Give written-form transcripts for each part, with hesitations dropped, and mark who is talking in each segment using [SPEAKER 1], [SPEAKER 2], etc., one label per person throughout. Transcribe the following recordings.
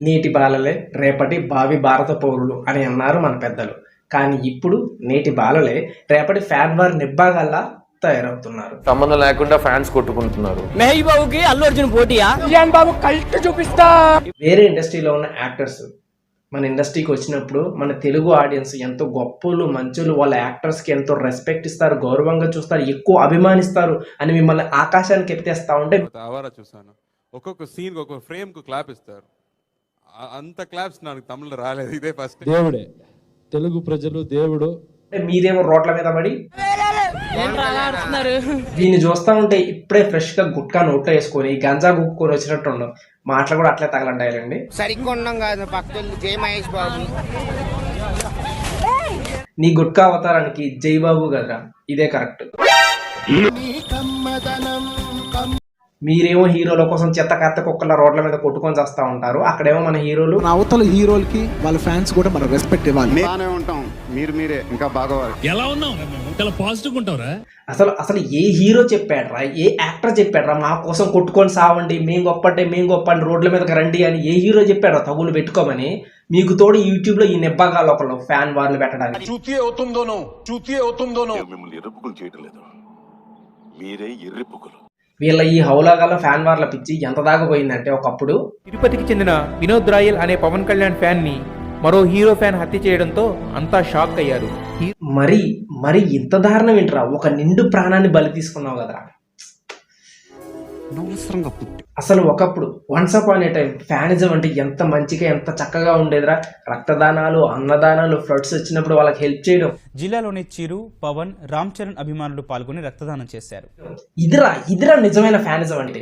[SPEAKER 1] నేటి బాలలే రేపటి భావి భారత పౌరులు అని అన్నారు మన పెద్దలు. కానీ ఇప్పుడు నేటి బాలలే రేపటి ఫ్యాన్ వార్ నిబ్బాగల్లా తయారవుతున్నారు.
[SPEAKER 2] సంబంధం లేకుండా ఫ్యాన్స్ కొట్టుకుంటున్నారు.
[SPEAKER 3] మహేష్ బాబుకి అల్లు అర్జున్ పోటీయా? కళ్యాణ్ బాబు కల్ట్ చూపిస్తా.
[SPEAKER 1] వేరే ఇండస్ట్రీలో ఉన్న యాక్టర్స్ మన ఇండస్ట్రీకి వచ్చినప్పుడు మన తెలుగు ఆడియన్స్ ఎంతో గొప్పలు మంచులు, వాళ్ళ యాక్టర్స్కి ఎంతో రెస్పెక్ట్ ఇస్తారు, గౌరవంగా చూస్తారు, ఎక్కువ అభిమానిస్తారు అని మిమ్మల్ని ఆకాశానికి ఎత్తేస్తా ఉంటే
[SPEAKER 4] చూసాను. ఒక్కొక్క సీన్ ఒక్కొక్క ఫ్రేమ్ కు క్లాప్ ఇస్తారు. అంత క్లాప్స్ నాకు తమిళ రాలేదు. ఇదే ఫస్ట్.
[SPEAKER 5] దేవుడే తెలుగు ప్రజలు దేవుడు.
[SPEAKER 1] మీరేమో రోడ్ల మీద పడి దీన్ని చూస్తా ఉంటే ఇప్పుడే ఫ్రెష్ గా గుట్కా నోట్లో వేసుకొని గంజా గుక్కుని వచ్చినట్టు ఉండవు. మాటలు కూడా అట్లే తగలంటాయండి.
[SPEAKER 3] సరిగ్గా ఉన్నాం కాదు భక్తులు. జై మహేష్ బాబు.
[SPEAKER 1] నీ గుట్కా అవతారానికి జై బాబు కదరా, ఇదే కరెక్ట్. మీరేమో హీరోల కోసం చెత్త కత్త కుక్కల రోడ్ల మీద కొట్టుకొని చేస్తా ఉంటారు. అక్కడేమో మన హీరోలు,
[SPEAKER 6] అవతల హీరోలకి వాళ్ళ ఫ్యాన్స్ కూడా మన రెస్పెక్ట్ ఇవ్వాలి.
[SPEAKER 7] ఉంటాం మీరే ఇంకా బాగా
[SPEAKER 8] ఎలా ఉన్నావు? చాలా పాజిటివ్ ఉంటావురా.
[SPEAKER 1] అసలు ఏ హీరో చెప్పాడ్రా, ఏ యాక్టర్ చెప్పాడ్రా మా కోసం కొట్టుకొని సావండి, మేము గొప్పండి రోడ్ల మీదకి రండి అని ఏ హీరో చెప్పాడ్రా తగులు పెట్టుకోమని? మీకు తోడు యూట్యూబ్ లో ఈ నెబ్బాగాలు ఒకళ్ళు ఫ్యాన్ వార్లు పెట్టడానికి.
[SPEAKER 7] మిమ్మల్ని ఎర్రపుకులు చేయడం లేదు, మీరే ఎర్రిపుకులు.
[SPEAKER 1] వీళ్ళ ఈ హౌలాగాల ఫ్యాన్ వార్ల పిచ్చి ఎంత దాకా పోయిందంటే, ఒకప్పుడు
[SPEAKER 9] తిరుపతికి చెందిన వినోద్ రాయల్ అనే పవన్ కళ్యాణ్ ఫ్యాన్ ని మరో హీరో ఫ్యాన్ హత్య చేయడంతో అంతా షాక్ అయ్యారు.
[SPEAKER 1] మరి ఇంత దారుణం ఏంట్రా? ఒక నిండు ప్రాణాన్ని బలి తీసుకున్నావు కదరా. అసలు ఒకప్పుడు వన్స్ అపాన్ ఏ టైం ఫ్యానిజం అంటే ఎంత మంచిగా ఎంత చక్కగా ఉండేదిరా. రక్తదానాలు, అన్నదానాలు, ఫ్లడ్స్ వచ్చినప్పుడు వాళ్ళకి హెల్ప్ చేయడం.
[SPEAKER 10] జిల్లాలోని చిరు, పవన్, రామ్ చరణ్ అభిమానులు పాల్గొని రక్తదానం చేశారు.
[SPEAKER 1] ఇదిరా నిజమైన ఫ్యానిజం అంటే,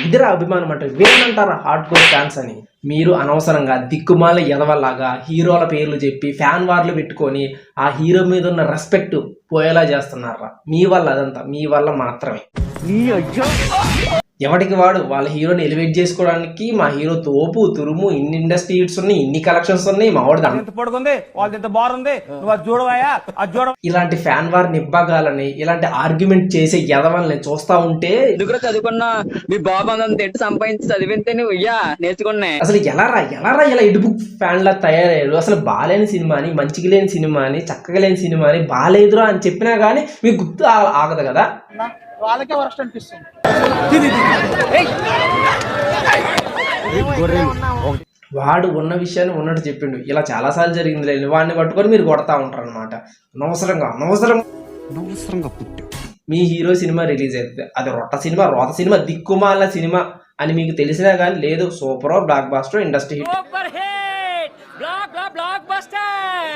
[SPEAKER 1] ఇదిరా అభిమానం అంటే. వీళ్ళంటారా హార్డ్ కోర్ ఫ్యాన్స్ అని. మీరు అనవసరంగా దిక్కుమాల ఎదవల్లాగా హీరోల పేర్లు చెప్పి ఫ్యాన్ వార్లు పెట్టుకొని ఆ హీరో మీద ఉన్న రెస్పెక్ట్ పోయేలా చేస్తున్నారా. మీ వల్ల అదంతా మీ వల్ల మాత్రమే. ఎవరికి వాడు వాళ్ళ హీరోని ఎలివేట్ చేసుకోవడానికి మా హీరో తోపు తురుము, ఇన్ని ఇండస్ట్రీ హిట్స్ ఉన్నాయి, ఇన్ని కలెక్షన్స్ ఉన్నాయి, మా వాడు ఇలాంటి ఫ్యాన్ వార్ నిబ్బాగాలని, ఇలాంటి ఆర్గ్యుమెంట్ చేసే ఎదవల్ని చూస్తా ఉంటే
[SPEAKER 3] చదువుకున్నా మీ బాబు అంత సంపాదించి చదివితే నేర్చుకున్నా.
[SPEAKER 1] అసలు ఎలారా ఇలా ఇడుపు ఫ్యాన్ లా తయారయ్యారు. అసలు బాలేని సినిమాని, మంచిగా లేని సినిమాని, చక్కగా లేని సినిమాని బాలేదురా అని చెప్పినా గానీ మీకు గుర్తు ఆగదు కదా.
[SPEAKER 6] వాళ్ళకే వరస్ట్ అనిపిస్తుంది.
[SPEAKER 1] వాడు ఉన్న విషయాన్ని ఉన్నట్టు చెప్పిండు. ఇలా చాలాసార్లు జరిగింది లేదు, వాడిని పట్టుకొని మీరు కొడతా ఉంటారు అనమాట. అనవసరంగా మీ హీరో సినిమా రిలీజ్ అవుతుంది, అది రోత సినిమా దిక్కుమాల సినిమా అని మీకు తెలిసినా కానీ లేదు, super blockbuster industry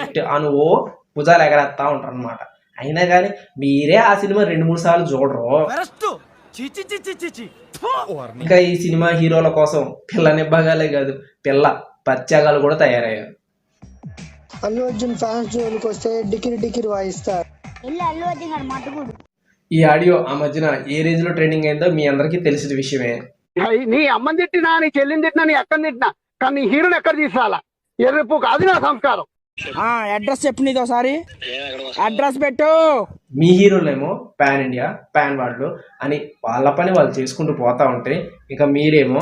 [SPEAKER 1] hit అని ఓ భుజాలు ఎగరేస్తా ఉంటారు అనమాట. అయినా కానీ మీరే ఆ సినిమా 2-3 సార్లు చూడరు. ఇంకా ఈ సినిమా హీరోల కోసం పిల్ల నిబ్బాగాలే కాదు, పిల్ల పచ్చాగాలు కూడా తయారయ్యారు.
[SPEAKER 11] అల్లు అర్జున్ ఫ్యాన్స్ జోలికి వస్తే డికిరి వాయిస్తారు.
[SPEAKER 1] ఈ ఆడియో ఆ మధ్యన ఏ రేంజ్ లో ట్రెండింగ్ అయిందో మీ అందరికీ తెలిసిన విషయమే.
[SPEAKER 6] నీ అమ్మని తిట్టినా, నీ చెల్లిని తిట్టినా, నీ అక్కని తిట్టినా, కానీ నీ హీరోని ఎక్కడ తీసాలా? ఎర్రిపోకు, అది నా సంస్కారం.
[SPEAKER 3] అడ్రస్ చెప్పు, నీది ఒకసారి అడ్రస్ పెట్టు.
[SPEAKER 1] మీ హీరోలేమో పాన్ ఇండియా, పాన్ వరల్డ్ అని వాళ్ళ పని వాళ్ళు చేసుకుంటూ పోతా ఉంటే, ఇక మీరేమో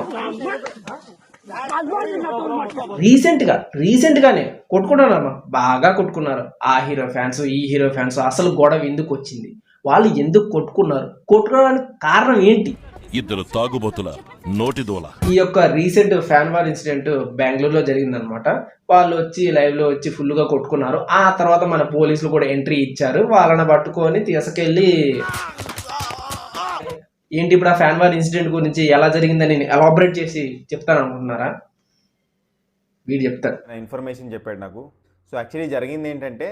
[SPEAKER 1] రీసెంట్ గానే కొట్టుకున్నారమ్మా, బాగా కొట్టుకున్నారు. ఆ హీరో ఫ్యాన్స్, ఈ హీరో ఫ్యాన్స్. అసలు గొడవ ఎందుకు వచ్చింది, వాళ్ళు ఎందుకు కొట్టుకోవడానికి కారణం ఏంటి?
[SPEAKER 8] ఇద్దరు తాగుబోతుల నోటి దోల.
[SPEAKER 1] ఈ యొక్క రీసెంట్ ఫ్యాన్ వార్ ఇన్సిడెంట్ బెంగళూరులో జరిగిందనమాట. వాళ్ళు వచ్చి లైవ్ లో వచ్చి ఫుల్ గా కొట్టుకున్నారు. ఆ తర్వాత మన పోలీసులు కూడా ఎంట్రీ ఇచ్చారు. వాళ్ళని పట్టుకొని తీసుకెళ్ళి ఏంటి ఇప్పుడు ఆ ఫ్యాన్ వార్ ఇన్సిడెంట్ గురించి ఎలా జరిగిందని ఎలాబరేట్ చేసి చెప్తాను అనుకుంటున్నారా? వీడు చెప్తారు.
[SPEAKER 12] ఇన్ఫర్మేషన్ చెప్పాడు నాకు. సో యాక్చువల్లీ జరిగింది ఏంటంటే,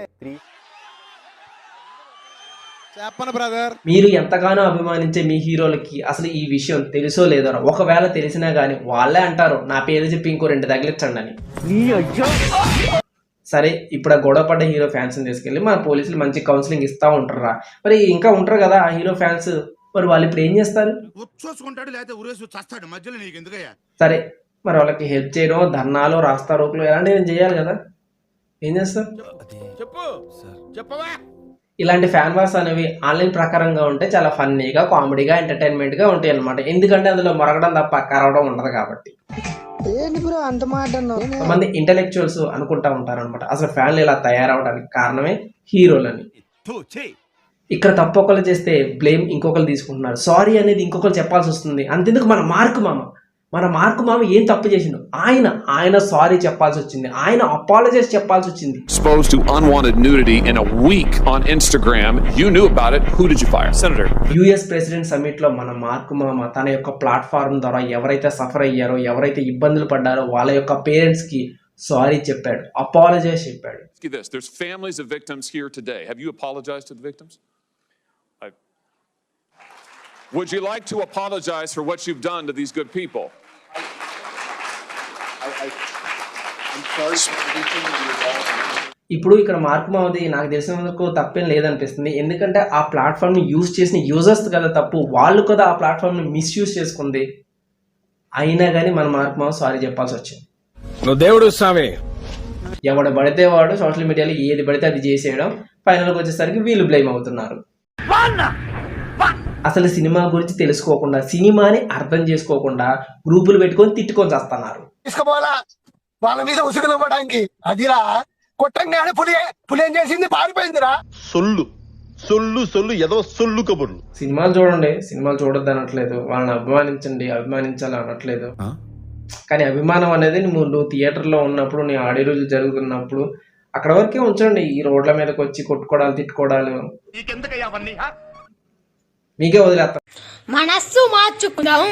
[SPEAKER 1] మీరు ఎంతగానో అభిమానించే మీ హీరోలకి అసలు ఈ విషయం తెలుసో లేదో, ఒకవేళ తెలిసినా గానీ వాళ్ళే అంటారు నా పేరు చెప్పి ఇంకో 2 తగిలించండి అని. సరే, ఇప్పుడు ఆ గొడవ పడ్డ హీరో ఫ్యాన్స్ తీసుకెళ్ళి మన పోలీసులు మంచి కౌన్సిలింగ్ ఇస్తా ఉంటారా? మరి ఇంకా ఉంటారు కదా ఆ హీరో ఫ్యాన్స్, మరి వాళ్ళు ఇప్పుడు ఏం చేస్తారు? సరే, మరి వాళ్ళకి హెల్ప్ చేయడం, ధర్నాలు, రాస్తా రోకులు ఎలాంటివి చేయాలి కదా. ఏం చేస్తారు? ఇలాంటి ఫ్యాన్ వార్స్ అనేవి ఆన్లైన్ ప్రకారంగా ఉంటే చాలా ఫన్నీగా, కామెడీగా, ఎంటర్టైన్మెంట్గా ఉంటాయి అన్నమాట. ఎందుకంటే అందులో మొరగడం తప్ప కరవడం ఉండదు కాబట్టి.
[SPEAKER 11] ఏంటి బ్రో అంత మాట అన్నావు?
[SPEAKER 1] కొంతమంది ఇంటెలెక్చువల్స్ అనుకుంటా ఉంటారు అనమాట, అసలు ఫ్యాన్లు ఇలా తయారవడానికి కారణమే హీరోలని. ఇక్కడ తప్పు ఒకళ్ళు చేస్తే బ్లేమ్ ఇంకొకరు తీసుకుంటున్నారు, సారీ అనేది ఇంకొకరు చెప్పాల్సి వస్తుంది. అంతెందుకు మన మార్క్ మామ ఏం తప్పు చేసిండు, ఆయన సారీ చెప్పాల్సి వచ్చింది, ఆయన అపాలజైజ్ చెప్పాల్సి వచ్చింది.
[SPEAKER 2] Exposed to unwanted nudity in a week on Instagram. You knew about it. Who did you fire? Senator.
[SPEAKER 1] US president summit లో మన మార్క్ మామ తన యొక్క ప్లాట్ఫామ్ ద్వారా ఎవరైతే సఫర్ అయ్యారో, ఎవరైతే ఇబ్బందులు పడ్డారో వాళ్ళ యొక్క పేరెంట్స్ కి సారీ చెప్పాడు, అపాలజైజ్ చెప్పాడు.
[SPEAKER 2] There's families of victims here today. Have you apologized to the victims? Would you like to apologize for what you've done to these good people?
[SPEAKER 1] ఇప్పుడు ఇక్కడ మార్క్ మామది నాకు తెలిసినందుకు తప్పేం లేదనిపిస్తుంది. ఎందుకంటే ఆ ప్లాట్ఫామ్ ని యూజ్ చేసిన యూజర్స్ కదా తప్పు, వాళ్ళు కదా ఆ ప్లాట్ఫామ్ ని మిస్యూజ్ చేసుకుంది. అయినా కానీ మన మార్క్ మామ సారీ చెప్పాల్సి వచ్చింది.
[SPEAKER 5] దేవుడు స్వామి,
[SPEAKER 1] ఎవడు పడితే వాడు సోషల్ మీడియాలో ఏది పడితే అది చేసేయడం, ఫైనల్కి వచ్చేసరికి వీళ్ళు బ్లేమ్ అవుతున్నారు. అసలు సినిమా గురించి తెలుసుకోకుండా, సినిమాని అర్థం చేసుకోకుండా గ్రూపులు పెట్టుకొని తిట్టుకొని చేస్తున్నారు.
[SPEAKER 6] తీసుకుపోవాలా వాళ్ళ మీద ఉసుగునివ్వడానికి? అదిరా కొట్టంగానే పులి ఏం చేసింది, పారిపోయిందిరా.
[SPEAKER 8] సొల్లు ఏదో సొల్లు కబుర్లు.
[SPEAKER 1] సినిమాలు చూడండి, సినిమాలు చూడొద్దు అనట్లేదు, వాళ్ళని అభిమానించాలి అనట్లేదు. కానీ అభిమానం అనేది నువ్వు థియేటర్లో ఉన్నప్పుడు, నీ ఆడియో జరుగుతున్నప్పుడు అక్కడ వరకే ఉంచండి. ఈ రోడ్ల మీదకి వచ్చి కొట్టుకోవడాలు, తిట్టుకోవడాలు మీకే వదిలేస్తాను.
[SPEAKER 13] మనస్సు మార్చుకుందాం.